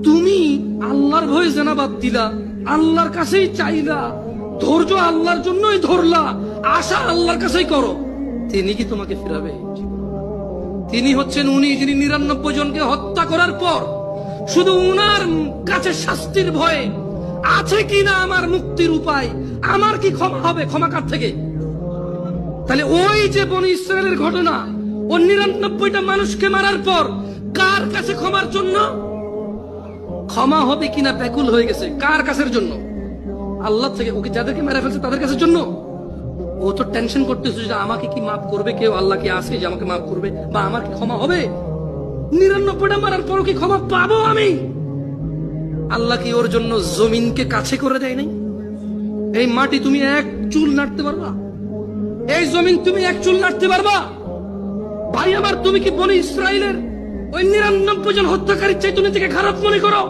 তুমি আল্লাহর ভয়ে জেনা বাদ দিলা, আল্লাহর কাছেই চাইলা, ধৈর্য আল্লাহর জন্যই ধরলা, আশা আল্লাহর কাছেই করো, তিনি কি তোমাকে ফিরাবে? তিনি হচ্ছেন উনি যিনি ৯৯ জনকে হত্যা করার পর শুধু উনার কাছে শাস্তির ভয়ে আছে কিনা আমার মুক্তির উপায়, আমার কি ক্ষমা হবে, ক্ষমা কার থেকে? তাহলে ওই যে বনি ইসরায়েলের ঘটনা, ও ৯৯টা মানুষকে মারার পর কার কাছে ক্ষমার জন্য? ক্ষমা হবে কিনা ব্যাকুল হয়ে গেছে। কার কাছের জন্য? আল্লাহ থেকে। ওকে যাদেরকে মেরে ফেলছে তাদের কাছের জন্য। ও তো টেনশন করতেছে যে আমাকে কি মাফ করবে কেউ, আল্লাহ কি আছে যে আমাকে মাফ করবে, বা আমার কি ক্ষমা হবে? ৯৯টা মারার পরও কি ক্ষমা পাবো আমি? আল্লাহ কি ওর জন্য জমিনকে কাছে করে দেয় নাই? এই মাটি তুমি এক চুল নাড়তে পারবা? এই জমিন তুমি এক চুল নাড়তে পারবা? ভাই আমার, তুমি কি বনি ইসরায়েলের ওই ৯৯ জন হত্যাকারীর চাইতে নিজেকে খারাপ মনে করো?